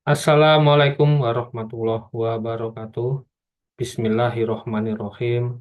Assalamualaikum warahmatullahi wabarakatuh. Bismillahirrahmanirrahim.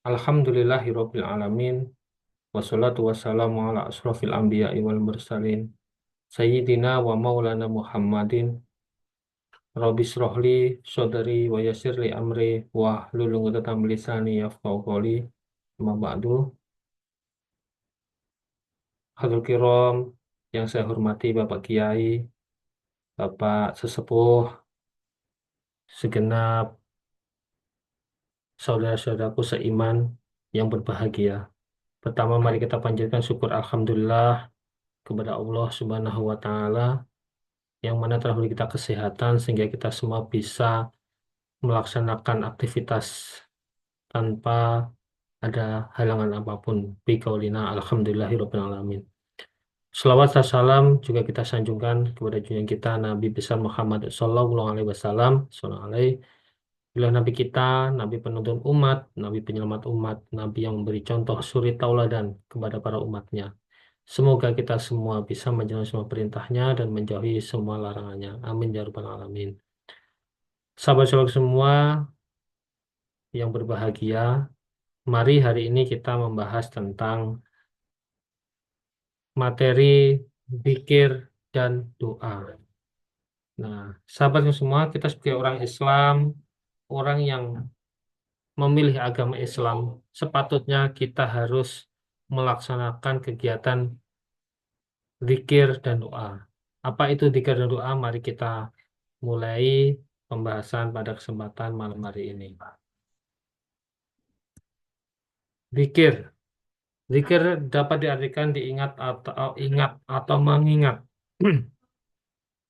Alhamdulillahirabbil alamin. Wassalatu wassalamu ala asrofil anbiya'i wal mursalin. Sayyidina wa maulana Muhammadin. Rabbi srohli sodari wa yassirli amri wa hlul 'uqdatam min lisani yafqahu qawli. Amma ba'du. Hadul kiram yang saya hormati Bapak Kiai, Bapak Sesepuh, segenap saudara-saudaraku seiman yang berbahagia. Pertama, mari kita panjatkan syukur Alhamdulillah kepada Allah Subhanahu wa Ta'ala yang mana telah beri kita kesehatan sehingga kita semua bisa melaksanakan aktivitas tanpa ada halangan apapun. Biqaulina alhamdulillahirabbil alamin. Selawat dan salam juga kita sanjungkan kepada junjungan kita Nabi besar Muhammad sallallahu alaihi wasallam. Inilah Nabi kita, Nabi penuntun umat, Nabi penyelamat umat, Nabi yang memberi contoh suri tauladan kepada para umatnya. Semoga kita semua bisa menjalankan semua perintahnya dan menjauhi semua larangannya. Amin ya rabbal alamin. Sahabat-sahabat semua yang berbahagia, mari hari ini kita membahas tentang materi zikir dan doa. Nah, sahabat semua, kita sebagai orang Islam, orang yang memilih agama Islam, sepatutnya kita harus melaksanakan kegiatan zikir dan doa. Apa itu zikir dan doa? Mari kita mulai pembahasan pada kesempatan malam hari ini. Zikir. Zikir dapat diartikan ingat atau mengingat.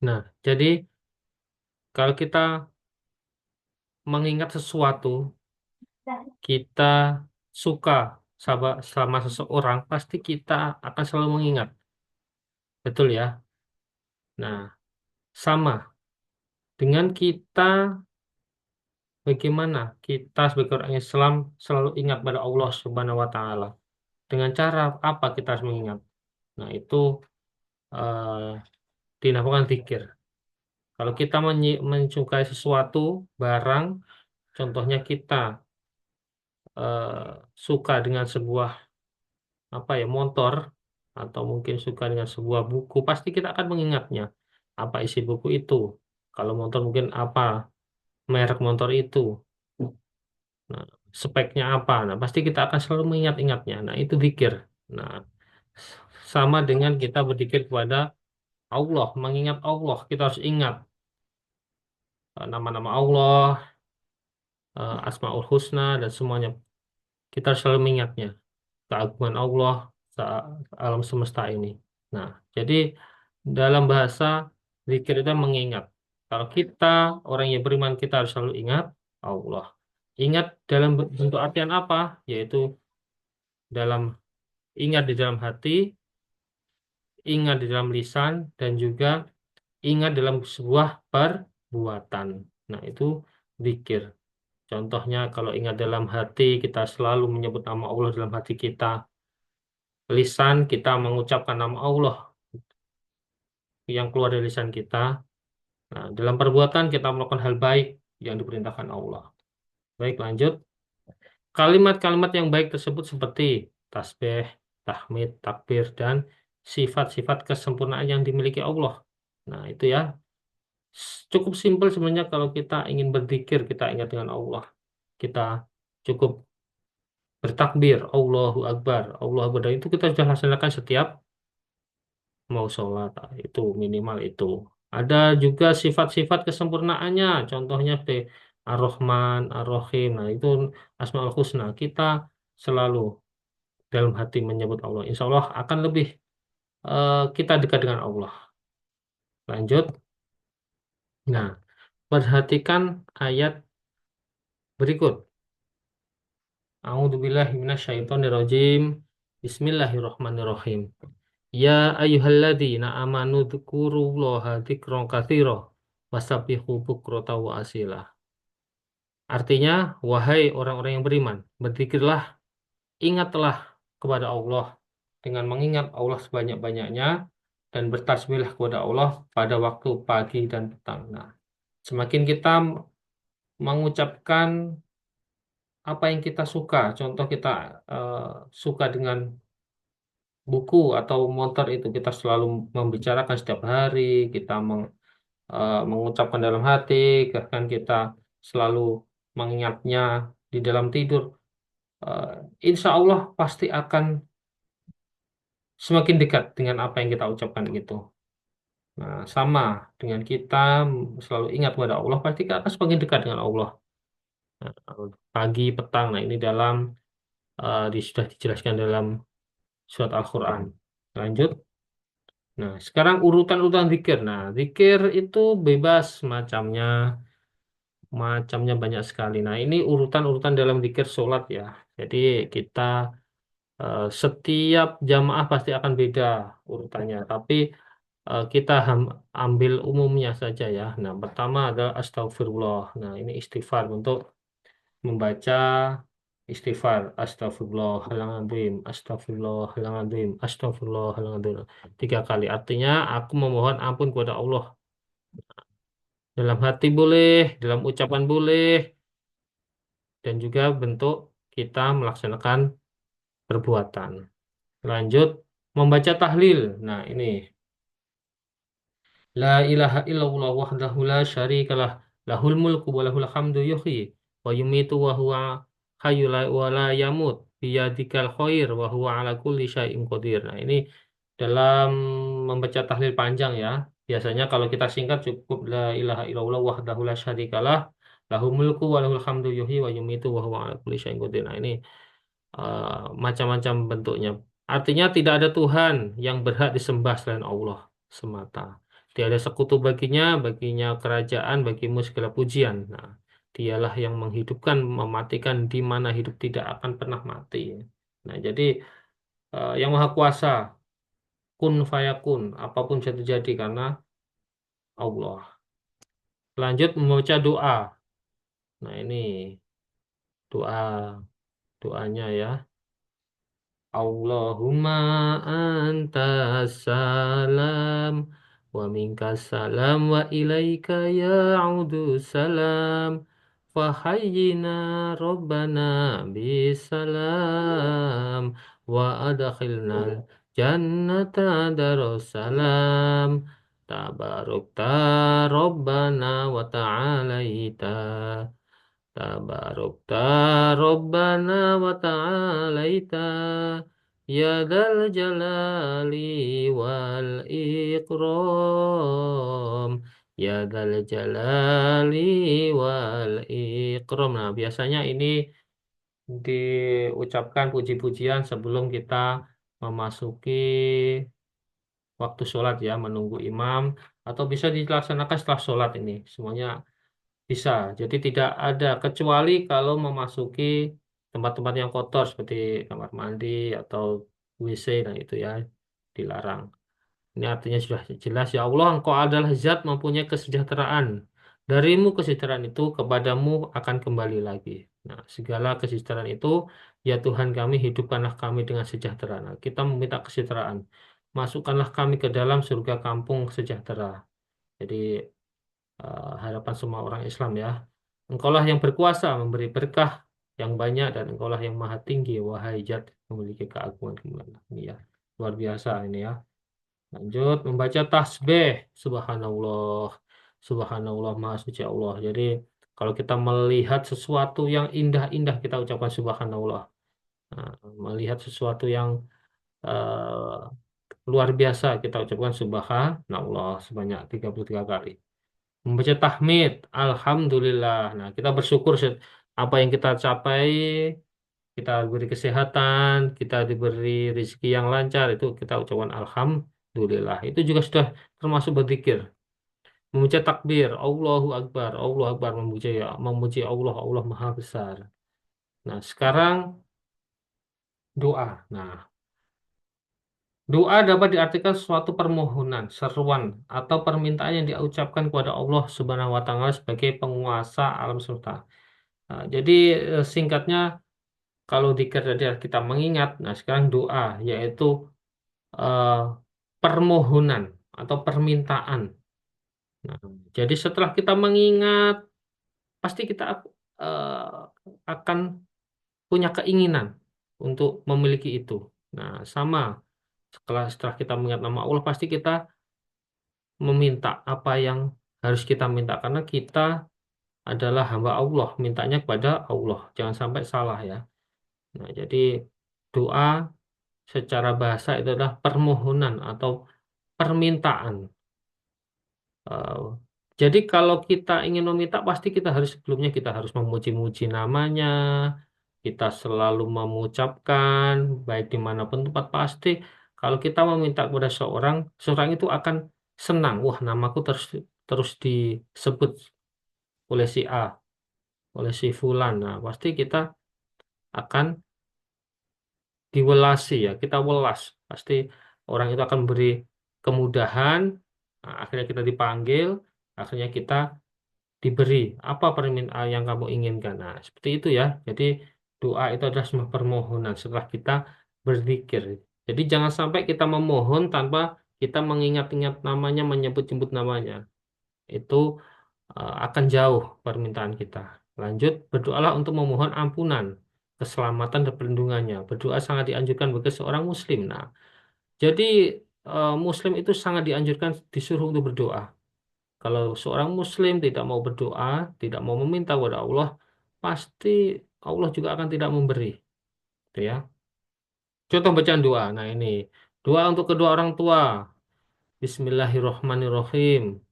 Nah, jadi kalau kita mengingat sesuatu, kita suka sama seseorang, pasti kita akan selalu mengingat. Betul ya? Nah, sama dengan kita bagaimana kita sebagai orang Islam selalu ingat pada Allah Subhanahu wa Ta'ala. Dengan cara apa kita harus mengingat? Nah, itu eh, dinamakan zikir. Kalau kita menyukai sesuatu, barang, contohnya kita eh, suka dengan sebuah motor, atau mungkin suka dengan sebuah buku, pasti kita akan mengingatnya. Apa isi buku itu? Kalau motor mungkin apa merek motor itu? Nah, speknya apa? Nah, pasti kita akan selalu mengingat-ingatnya. Nah, itu zikir. Nah, sama dengan kita berzikir kepada Allah, mengingat Allah, kita harus ingat nama-nama Allah, Asmaul Husna, dan semuanya. Kita harus selalu mengingatnya, keagungan Allah, alam semesta ini. Nah, jadi dalam bahasa zikir itu mengingat. Kalau kita orang yang beriman, kita harus selalu ingat Allah. Ingat dalam bentuk artian apa? Yaitu dalam ingat di dalam hati, ingat di dalam lisan, dan juga ingat dalam sebuah perbuatan. Nah, itu zikir. Contohnya kalau ingat dalam hati, kita selalu menyebut nama Allah dalam hati kita. Lisan kita mengucapkan nama Allah yang keluar dari lisan kita. Nah, dalam perbuatan kita melakukan hal baik yang diperintahkan Allah. Baik, lanjut. Kalimat-kalimat yang baik tersebut seperti tasbih, tahmid, takbir, dan sifat-sifat kesempurnaan yang dimiliki Allah. Nah, itu ya. Cukup simpel sebenarnya kalau kita ingin berzikir, kita ingat dengan Allah. Kita cukup bertakbir, Allahu Akbar, Allahu Akbar. Dan itu kita sudah laksanakan setiap mau sholat. Itu minimal itu. Ada juga sifat-sifat kesempurnaannya. Contohnya seperti Ar-Rahman, Ar-Rahim. Nah, itu Asmaul Husna. Kita selalu dalam hati menyebut Allah. Insya Allah akan lebih kita dekat dengan Allah. Lanjut. Nah, perhatikan ayat berikut. A'udzubillahi minasyaitonirrajim. Bismillahirrahmanirrahim. Ya ayyuhalladzina amanu dzkurullaha dzikron katsira wasabbihu bukrata wa asila. Artinya, wahai orang-orang yang beriman, berzikirlah, ingatlah kepada Allah dengan mengingat Allah sebanyak-banyaknya dan bertasbihlah kepada Allah pada waktu pagi dan petang. Nah, semakin kita mengucapkan apa yang kita suka, contoh kita eh, suka dengan buku atau motor itu kita selalu membicarakan setiap hari, kita mengucapkan dalam hati, bahkan kita selalu mengingatnya di dalam tidur. eh, Insya Allah pasti akan semakin dekat dengan apa yang kita ucapkan gitu. Nah, sama dengan kita selalu ingat kepada Allah, pasti kita akan semakin dekat dengan Allah. Nah, pagi, petang, nah ini sudah dijelaskan dalam surat Al-Quran. Lanjut. Nah, sekarang urutan-urutan zikir. Nah, zikir itu bebas macamnya, macamnya banyak sekali. Nah, ini urutan-urutan dalam zikir sholat ya. Jadi kita setiap jamaah pasti akan beda urutannya. Tapi kita ambil umumnya saja ya. Nah, pertama adalah astagfirullah. Nah, ini istighfar untuk membaca istighfar. Astagfirullah, halangadrim, astagfirullah, halangadrim, astagfirullah, halangadrim. 3 kali. Artinya aku memohon ampun kepada Allah. Dalam hati boleh, dalam ucapan boleh, dan juga bentuk kita melaksanakan perbuatan. Lanjut, membaca tahlil. Nah, ini. La ilaha illallah wahdahu la syarikalah lahul mulku wa lahul hamdu yuhyi wa yumitu wa huwa hayyul wa la yamut biyadikal khair wa huwa ala kulli syai'in qadir. Nah, ini dalam membaca tahlil panjang ya. Biasanya kalau kita singkat cukup la ilaha illallah wahdahu la syarikalah lahul mulku wa lahul hamdu yuhyi wa yumitu wa huwa ala kulli syai'in qadir. Nah, ini eh, macam-macam bentuknya. Artinya tidak ada Tuhan yang berhak disembah selain Allah semata. Tiada sekutu baginya kerajaan, bagimu segala pujian. Nah, dialah yang menghidupkan, mematikan di mana hidup tidak akan pernah mati. Nah, jadi yang maha kuasa, kun fayakun, apapun bisa terjadi karena Allah. Lanjut membaca doa. Nah, ini doa doanya ya. Allahumma anta salam wa minka salam wa ilaika ya'udu salam fahayyina rabbana bisalam wa adkhilna jannata darussalam tabarukta rabbana wa ta'alaita tabarukta Rabbana wa ta'alaita ya dal jalali wal ikram ya dal jalali wal ikram. Nah, biasanya ini diucapkan puji-pujian sebelum kita memasuki waktu sholat ya, menunggu imam atau bisa dilaksanakan setelah sholat ini. Semuanya bisa. Jadi tidak ada kecuali kalau memasuki tempat-tempat yang kotor seperti kamar mandi atau WC, nah itu ya dilarang. Ini artinya sudah jelas ya Allah, Engkau adalah zat mempunyai kesejahteraan. Darimu kesejahteraan itu kepadamu akan kembali lagi. Nah, segala kesejahteraan itu ya Tuhan kami hidupkanlah kami dengan sejahtera. Nah, kita meminta kesejahteraan. Masukkanlah kami ke dalam surga kampung sejahtera. Jadi harapan semua orang Islam ya. Engkaulah yang berkuasa memberi berkah yang banyak dan engkaulah yang maha tinggi wahai zat memiliki keagungan kemuliaan. Ini ya luar biasa ini ya. Lanjut membaca tasbih subhanallah subhanallah maha suci Allah. Jadi kalau kita melihat sesuatu yang indah-indah kita ucapkan subhanallah. Nah, melihat sesuatu yang luar biasa kita ucapkan subhanallah sebanyak 33 kali. Membaca tahmid, alhamdulillah. Nah, kita bersyukur apa yang kita capai, kita diberi kesehatan, kita diberi rezeki yang lancar, itu kita ucapkan alhamdulillah. Itu juga sudah termasuk berzikir. Membaca takbir, Allahu Akbar, memuji Allah, Allah Maha Besar. Nah, sekarang doa. Nah, doa dapat diartikan suatu permohonan, seruan, atau permintaan yang diucapkan kepada Allah Subhanahu wa Ta'ala sebagai penguasa alam semesta. Nah, jadi singkatnya kalau dikir tadi kita mengingat, nah sekarang doa yaitu eh, permohonan atau permintaan. Nah, jadi setelah kita mengingat, pasti kita akan punya keinginan untuk memiliki itu. Nah, sama setelah kita mengingat nama Allah, pasti kita meminta apa yang harus kita minta karena kita adalah hamba Allah, mintanya kepada Allah. Jangan sampai salah ya. Nah, jadi doa secara bahasa itu adalah permohonan atau permintaan. Eh, jadi kalau kita ingin meminta, pasti kita harus sebelumnya kita harus memuji-muji namanya. Kita selalu mengucapkan, baik dimanapun tempat pasti. Kalau kita meminta kepada seorang, seorang itu akan senang. Wah, namaku terus terus disebut oleh si A, oleh si Fulan. Nah, pasti kita akan diwelasi ya, kita welas. Pasti orang itu akan beri kemudahan. Nah, akhirnya kita dipanggil, akhirnya kita diberi apa permintaan yang kamu inginkan. Nah, seperti itu ya. Jadi doa itu adalah sebuah permohonan setelah kita berzikir. Jadi jangan sampai kita memohon tanpa kita mengingat-ingat namanya, menyebut-nyebut namanya. Itu akan jauh permintaan kita. Lanjut, berdoalah untuk memohon ampunan, keselamatan dan perlindungannya. Berdoa sangat dianjurkan bagi seorang muslim. Nah, jadi muslim itu sangat dianjurkan disuruh untuk berdoa. Kalau seorang muslim tidak mau berdoa, tidak mau meminta kepada Allah, pasti Allah juga akan tidak memberi, gitu ya. Contoh bacaan doa. Nah, ini doa untuk kedua orang tua. Bismillahirrahmanirrahim.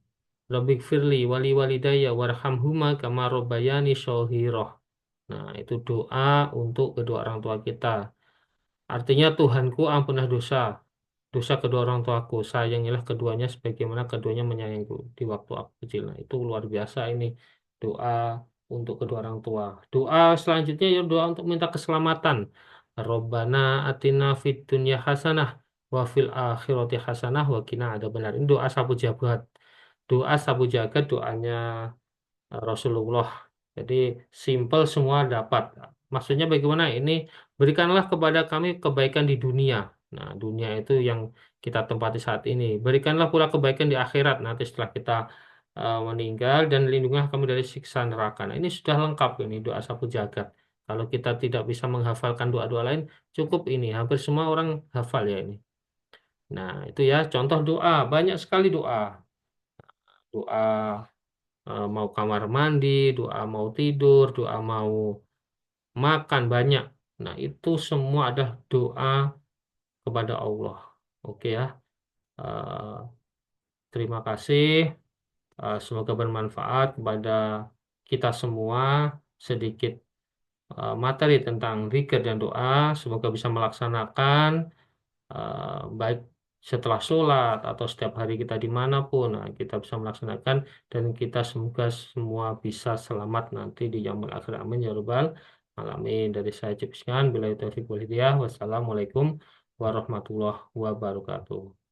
Rabbighfirli wali walidayya warhamhuma kama rabbayani shaghira. Nah, itu doa untuk kedua orang tua kita. Artinya Tuhanku ampunlah dosa dosa kedua orang tuaku, sayangilah keduanya sebagaimana keduanya menyayangiku di waktu aku kecil. Nah, itu luar biasa ini doa untuk kedua orang tua. Doa selanjutnya ya doa untuk minta keselamatan. Robbana atina fid dunya hasanah wa fil akhirati hasanah wa qina adzabannar. Ini doa sapu jagat. Doa sapu jagat doanya Rasulullah. Jadi simple semua dapat. Maksudnya bagaimana? Ini berikanlah kepada kami kebaikan di dunia. Nah, dunia itu yang kita tempati saat ini. Berikanlah pula kebaikan di akhirat nanti setelah kita meninggal dan lindungilah kami dari siksa neraka. Nah, ini sudah lengkap ini doa sapu jagat. Kalau kita tidak bisa menghafalkan doa-doa lain, cukup ini. Hampir semua orang hafal ya ini. Nah, itu ya contoh doa. Banyak sekali doa. Doa mau kamar mandi, doa mau tidur, doa mau makan banyak. Nah, itu semua adalah doa kepada Allah. Oke ya. Eh, terima kasih. Semoga bermanfaat kepada kita semua. Sedikit materi tentang zikir dan doa. Semoga bisa melaksanakan baik setelah sholat atau setiap hari kita dimanapun, nah, kita bisa melaksanakan dan kita semoga semua bisa selamat nanti di yaumul akhir. Amin ya rabbal alamin. Dari saya Cipskan, bila taufiq wal hidayah. Wassalamualaikum warahmatullahi wabarakatuh.